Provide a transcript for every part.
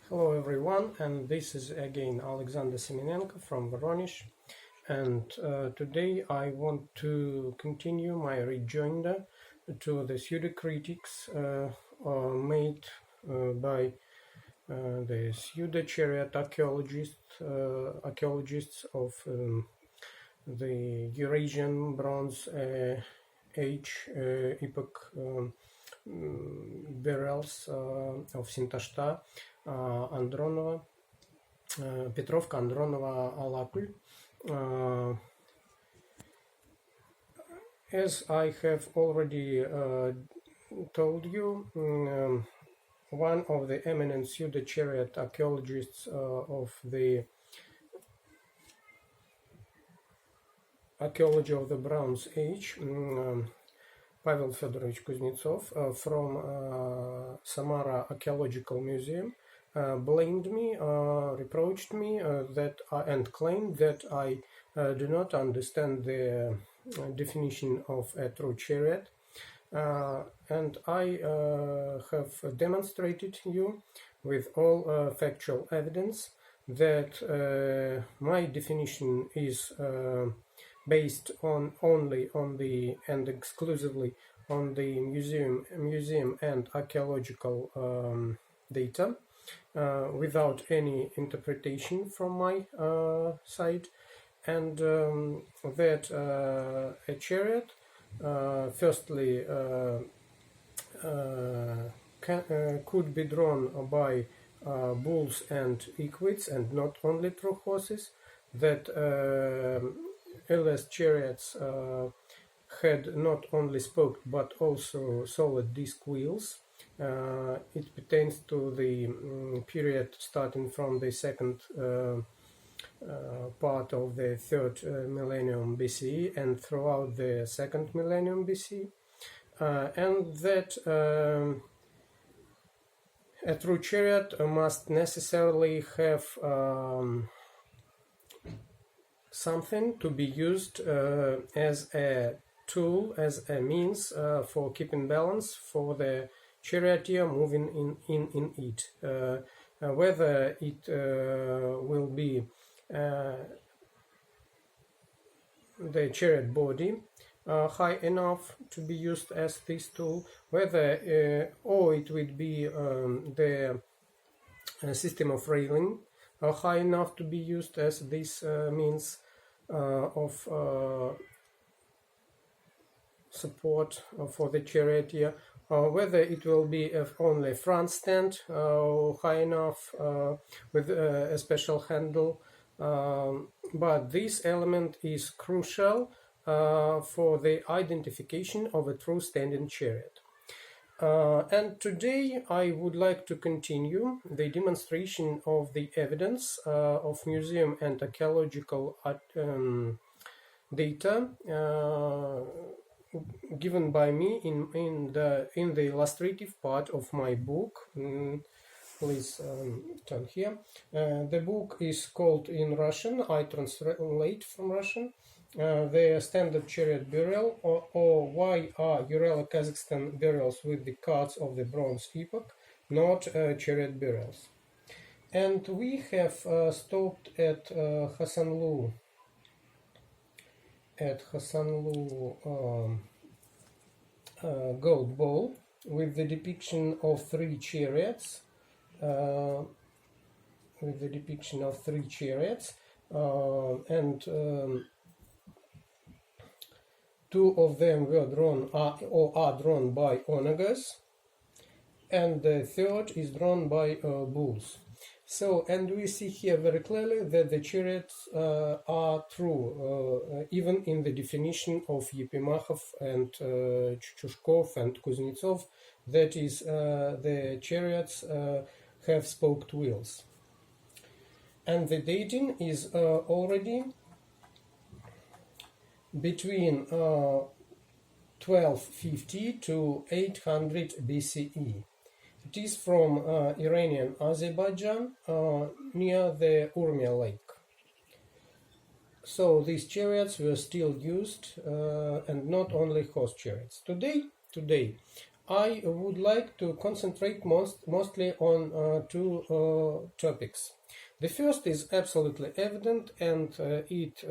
Hello everyone, and this is again Alexander Semenenko from Voronеж, and today I want to continue my rejoinder to the pseudo-critics made by the pseudo-chariot archaeologists of the Eurasian Bronze Age epoch burials of Sintashta-Petrovka-Alakul-Andronovo, Petrovka-Andronovo-Alakul. As I have already told you, one of the eminent pseudo-chariot archaeologists of the archaeology of the Bronze Age, Pavel Fedorovich Kuznetsov from Samara Archaeological Museum, blamed me, reproached me and claimed that I do not understand the definition of a true chariot, and I have demonstrated you with all factual evidence that my definition is based only on the and exclusively on the museum and archaeological data, without any interpretation from my side, and that a chariot firstly could be drawn by bulls and equids and not only through horses, that earliest chariots had not only spoked but also solid disc wheels. It pertains to the period starting from the second part of the third millennium BCE and throughout the second millennium BCE, and that a true chariot must necessarily have something to be used as a tool, as a means for keeping balance for the charioteer moving in it. Whether it will be the chariot body high enough to be used as this tool, whether or it would be the system of railing high enough to be used as this means of support for the charioteer, whether it will be only front stand high enough with a special handle, but this element is crucial for the identification of a true standing chariot. And today I would like to continue the demonstration of the evidence of museum and archaeological data given by me in the illustrative part of my book. Please turn here. The book is called in Russian. I translate from Russian. The standard chariot burial, or why are uralo-Kazakhstan burials with the cards of the Bronze epoch not chariot burials? And we have stopped at Hasanlu gold bowl with the depiction of three chariots. And two of them were drawn or are drawn by onagers, and the third is drawn by bulls. So, and we see here very clearly that the chariots are true, even in the definition of Epimachov and Chushkov and Kuznetsov, that is, the chariots have spoked wheels. And the dating is already between 1250 to 800 BCE. It is from Iranian Azerbaijan near the Urmia lake. So these chariots were still used, and not only horse chariots. Today I would like to concentrate mostly on two topics. The first is absolutely evident, and it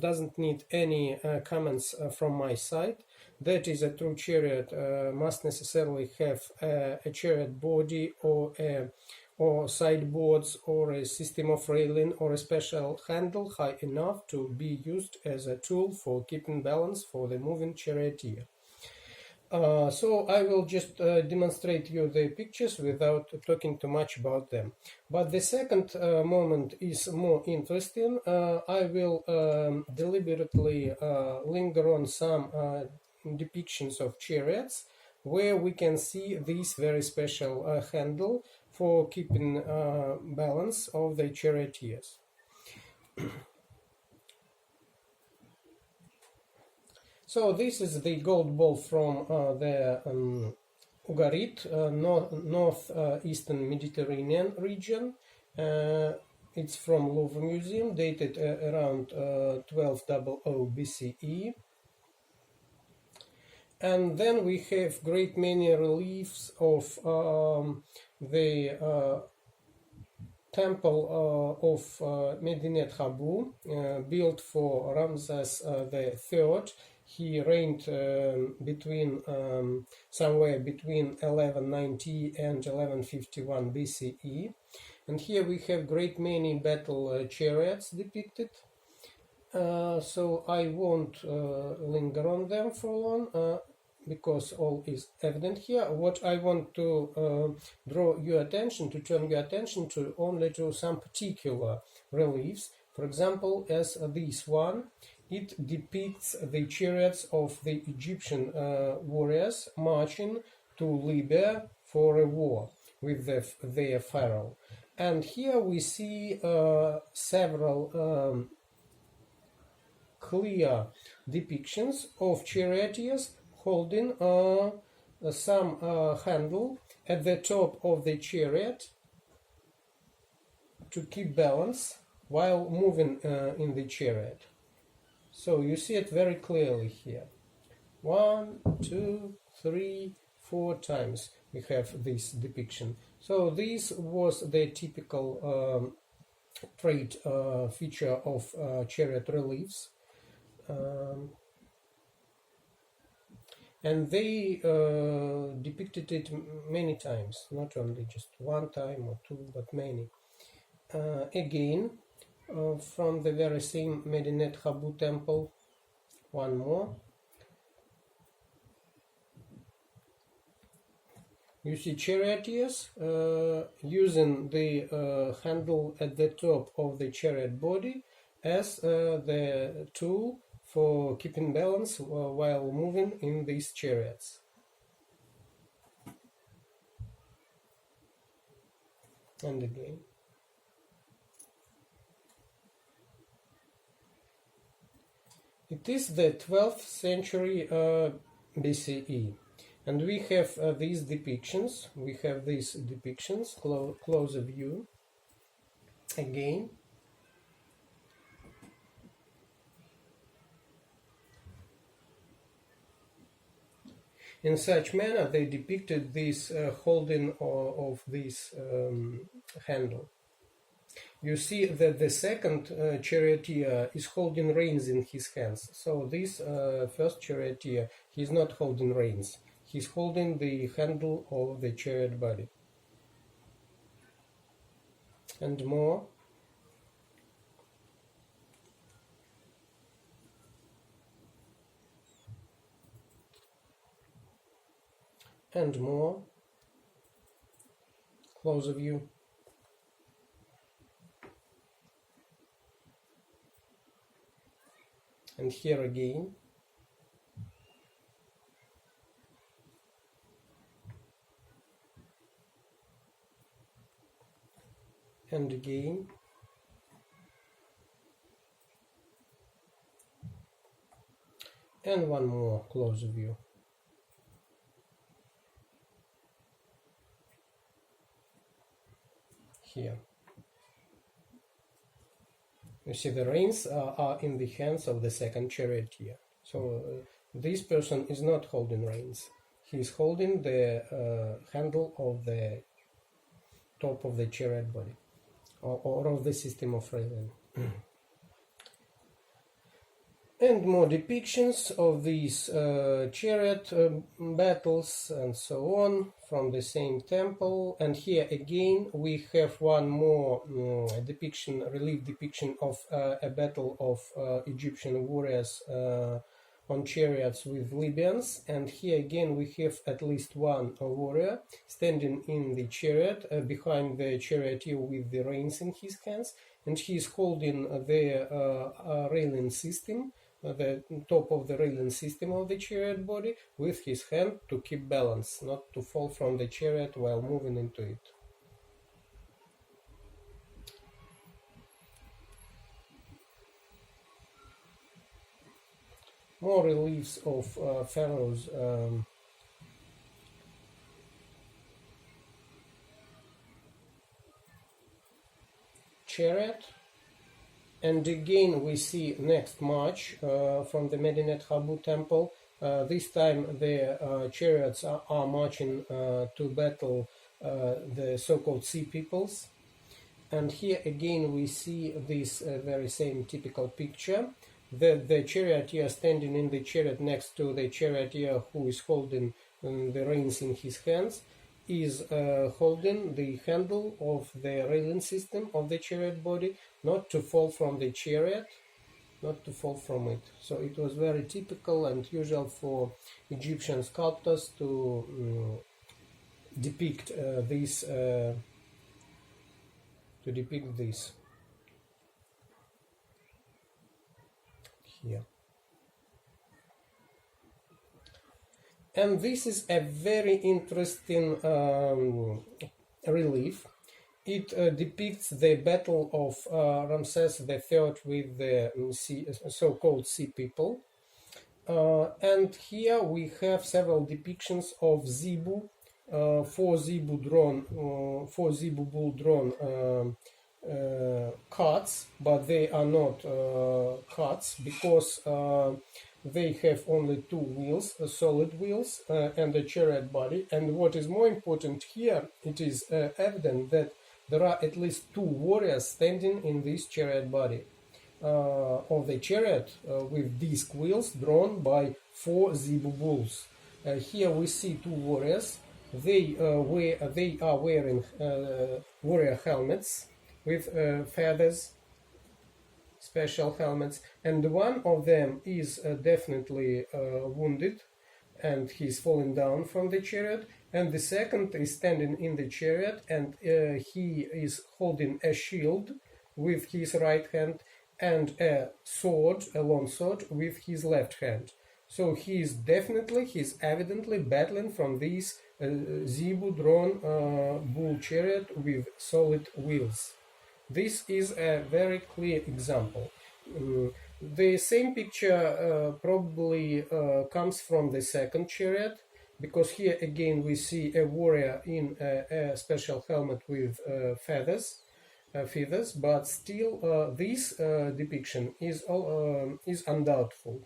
doesn't need any comments from my side. That is, a true chariot must necessarily have a chariot body or sideboards or a system of railing or a special handle high enough to be used as a tool for keeping balance for the moving charioteer. So I will just demonstrate you the pictures without talking too much about them. But the second moment is more interesting. I will deliberately linger on some depictions of chariots where we can see this very special handle for keeping balance of the charioteers. So this is the gold ball from the Ugarit, northeastern Mediterranean region. It's from Louvre Museum, dated around 1200 BCE. And then we have great many reliefs of the temple of Medinet Habu, built for Ramses III. He reigned somewhere between 1190 and 1151 BCE. And here we have great many battle chariots depicted. So I won't linger on them for long, because all is evident here. What I want to turn your attention to only to some particular reliefs. For example, as this one, it depicts the chariots of the Egyptian warriors marching to Libya for a war with their pharaoh. And here we see several clear depictions of charioteers holding some handle at the top of the chariot to keep balance while moving in the chariot. So you see it very clearly here. 1, 2, 3, 4 times we have this depiction. So this was the typical trait feature of chariot reliefs. And they depicted it many times, not only just one time or two, but many. Again, from the very same Medinet Habu temple, one more. You see charioteers using the handle at the top of the chariot body as the tool for keeping balance while moving in these chariots. And again. It is the 12th century BCE, and we have these depictions. We have these depictions, closer view. Again. In such manner, they depicted this holding of this handle. You see that the second charioteer is holding reins in his hands. So this first charioteer, he is not holding reins. He's holding the handle of the chariot body. And more. And more. Closer view. And here again. And again. And one more closer view. Here. You see the reins are in the hands of the second charioteer. So this person is not holding reins. he is holding the handle of the top of the chariot body, or of the system of railing. And more depictions of these chariot battles and so on from the same temple. And here again we have one more depiction, relief depiction of a battle of Egyptian warriors on chariots with Libyans. And here again we have at least one warrior standing in the chariot behind the charioteer with the reins in his hands, and he is holding the railing system, the top of the railing system of the chariot body, with his hand to keep balance, not to fall from the chariot while moving into it. More reliefs of pharaohs chariot. And again we see next march from the Medinet Habu temple. This time the chariots are marching to battle the so-called sea peoples. And here again we see this very same typical picture. The charioteer standing in the chariot next to the charioteer who is holding the reins in his hands is holding the handle of the railing system of the chariot body, not to fall from the chariot, not to fall from it. So it was very typical and usual for Egyptian sculptors to depict this. Here. And this is a very interesting relief. It depicts the battle of Ramses III with the so-called sea people. And here we have several depictions of zebu, four zebu bull drawn carts, but they are not carts because they have only two wheels, solid wheels, and a chariot body. And what is more important here, it is evident that there are at least two warriors standing in this chariot body of the chariot with disc wheels drawn by four zebu bulls. Here we see two warriors. They are wearing warrior helmets with feathers, special helmets, and one of them is definitely wounded and he's falling down from the chariot, and the second is standing in the chariot and he is holding a shield with his right hand and a sword, a long sword, with his left hand. So he's evidently battling from this zebu drawn bull chariot with solid wheels. This is a very clear example. The same picture probably comes from the second chariot, because here again we see a warrior in a special helmet with feathers, but still this depiction is undoubtful.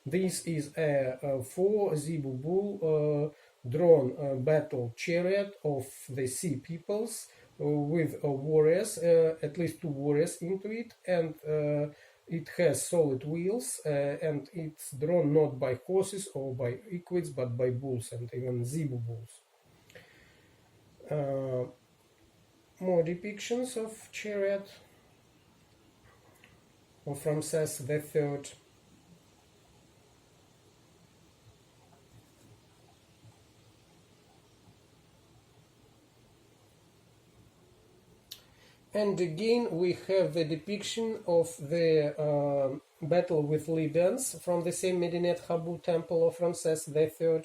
This is a four zebu bull drawn battle chariot of the sea peoples, with warriors, at least two warriors into it, and it has solid wheels, and it's drawn not by horses or by equids, but by bulls, and even zebu bulls. More depictions of chariot of Ramses III. And again we have the depiction of the battle with Libyans from the same Medinet Habu temple of Ramses III.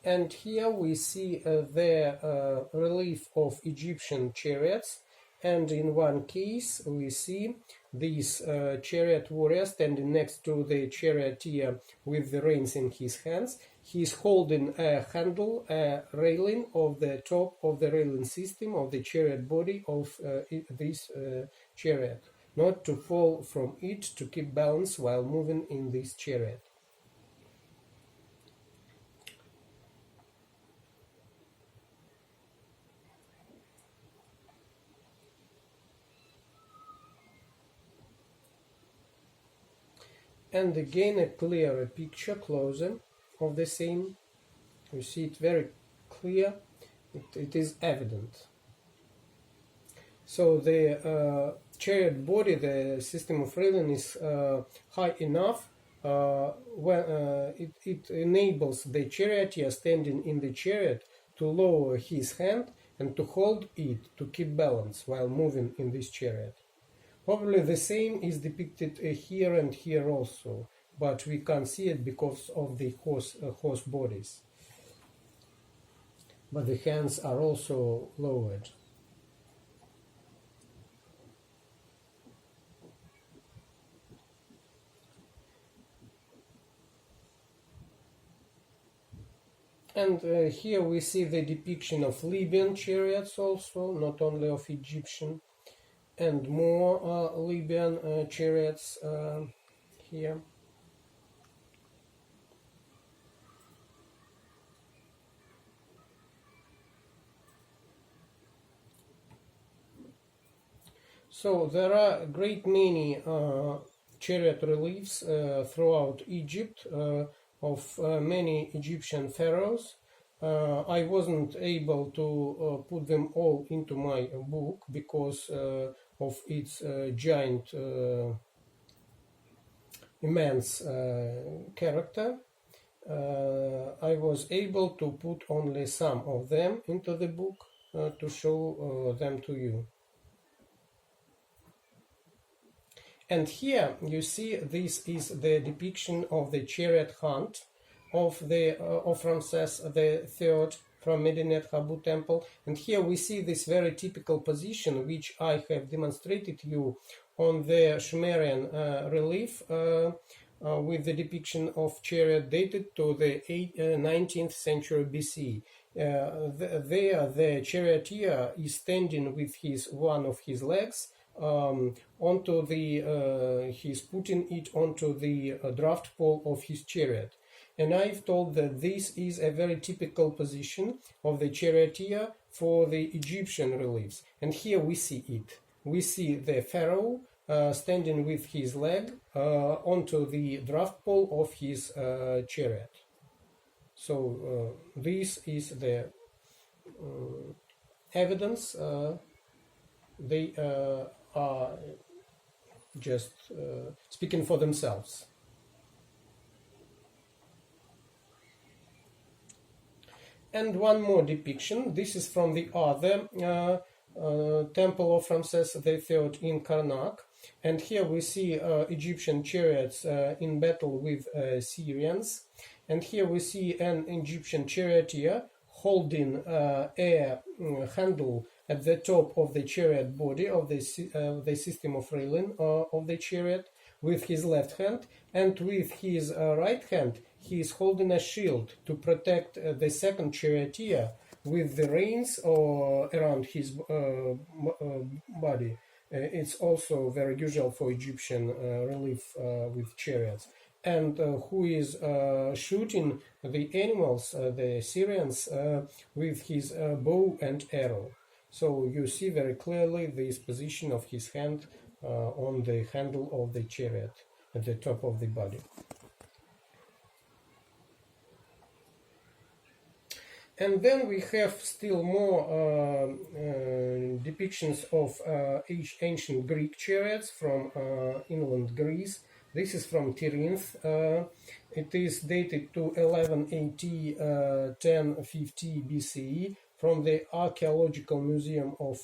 And here we see the relief of Egyptian chariots, and in one case we see this chariot warrior standing next to the charioteer with the reins in his hands. He is holding a handle, a railing of the top of the railing system of the chariot body of this chariot, not to fall from it, to keep balance while moving in this chariot. And again a clearer picture, closer, of the same. You see it very clear, it is evident. So the chariot body, the system of railing, is high enough when it enables the charioteer standing in the chariot to lower his hand and to hold it, to keep balance while moving in this chariot. Probably the same is depicted here and here also, but we can't see it because of the horse bodies. But the hands are also lowered. And here we see the depiction of Libyan chariots also, not only of Egyptian, and more Libyan chariots here. So there are a great many chariot reliefs throughout Egypt of many Egyptian pharaohs. I wasn't able to put them all into my book because of its giant, immense character. I was able to put only some of them into the book to show them to you. And here you see this is the depiction of the chariot hunt of Ramses III from Medinet Habu temple. And here we see this very typical position which I have demonstrated you on the Sumerian relief with the depiction of chariot dated to the 19th century BC. There the charioteer is standing with one of his legs onto he's putting it onto the draft pole of his chariot. And I've told that this is a very typical position of the charioteer for the Egyptian reliefs. And here we see it. We see the pharaoh standing with his leg onto the draft pole of his chariot. So this is the evidence. They are just speaking for themselves. And one more depiction. This is from the other temple of Ramses III in Karnak. And here we see Egyptian chariots in battle with Syrians. And here we see an Egyptian charioteer holding a handle at the top of the chariot body of the system of railing of the chariot with his left hand, and with his right hand he is holding a shield to protect the second charioteer with the reins around his body. It's also very usual for Egyptian relief with chariots. And who is shooting the animals, the Syrians, with his bow and arrow. So you see very clearly this position of his hand on the handle of the chariot at the top of the body. And then we have still more depictions of ancient Greek chariots from inland Greece. This is from Tirinth. It is dated to 1180, 1050 BCE from the Archaeological Museum of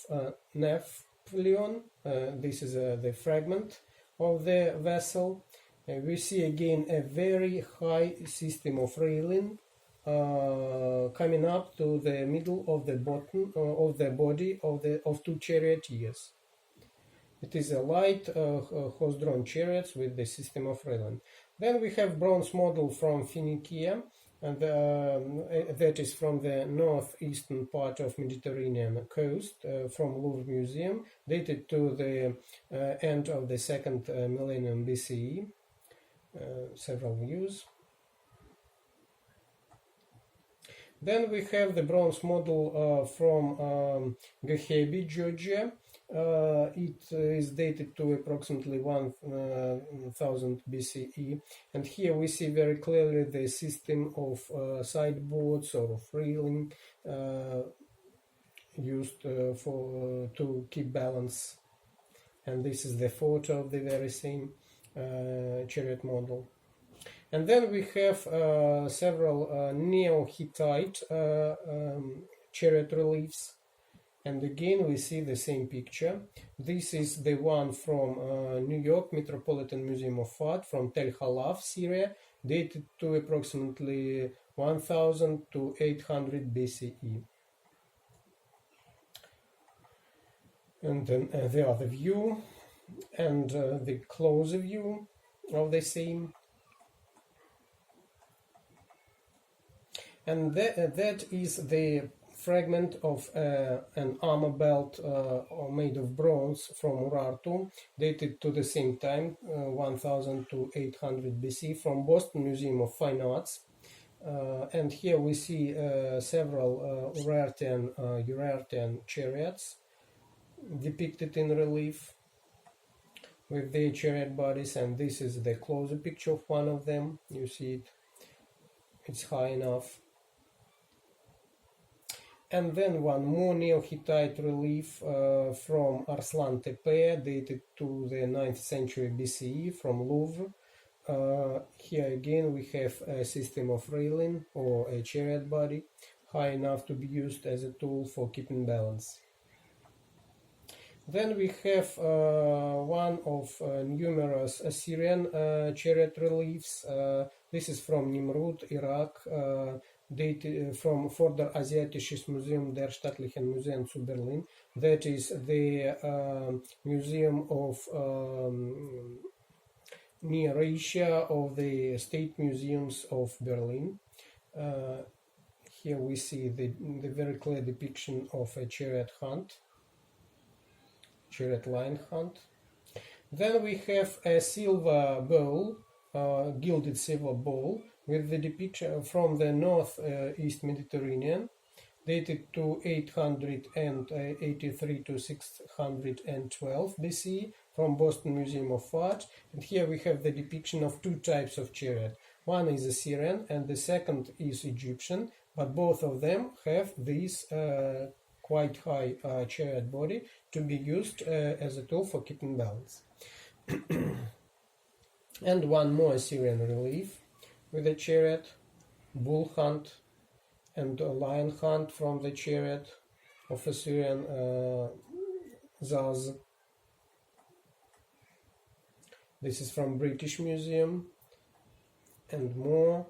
Nephtalion. This is the fragment of the vessel. We see again a very high system of railing coming up to the middle of the bottom of the body of two charioteers. It is a light horse-drawn chariots with the system of railing. Then we have bronze model from Phoenicia, and that is from the northeastern part of Mediterranean coast, from Louvre Museum, dated to the end of the second millennium BCE. Several views. Then we have the bronze model from Gehebi, Georgia. It is dated to approximately 1000 BCE, and here we see very clearly the system of sideboards or of railing used to keep balance, and this is the photo of the very same chariot model. And then we have several Neo-Hittite chariot reliefs, and again we see the same picture. This is the one from New York Metropolitan Museum of Art from Tel Halaf, Syria, dated to approximately 1000 to 800 BCE. And then the other view and the closer view of the same. And that is the fragment of an armor belt made of bronze from Urartu, dated to the same time, 1000 to 800 BC, from Boston Museum of Fine Arts. And here we see several Urartian chariots depicted in relief with their chariot bodies, and this is the closer picture of one of them. You see it, it's high enough. And then one more Neo-Hittite relief from Arslan Tepe, dated to the 9th century BCE, from Louvre. Here again we have a system of railing or a chariot body, high enough to be used as a tool for keeping balance. Then we have one of numerous Assyrian chariot reliefs. This is from Nimrud, Iraq, dated from Vorderasiatisches Museum der Staatlichen Museen zu Berlin. That is the museum of Near Asia of the State Museums of Berlin. Here we see the very clear depiction of a chariot hunt, chariot line hunt. Then we have a silver bowl, gilded silver bowl, with the depiction from the northeast Mediterranean, dated to 883 to 612 BC, from Boston Museum of Art. And here we have the depiction of two types of chariot. One is Assyrian and the second is Egyptian, but both of them have this quite high chariot body to be used as a tool for keeping balance. And one more Assyrian relief with a chariot, bull hunt, and a lion hunt from the chariot of Assyrian Zaz. This is from British Museum, and more.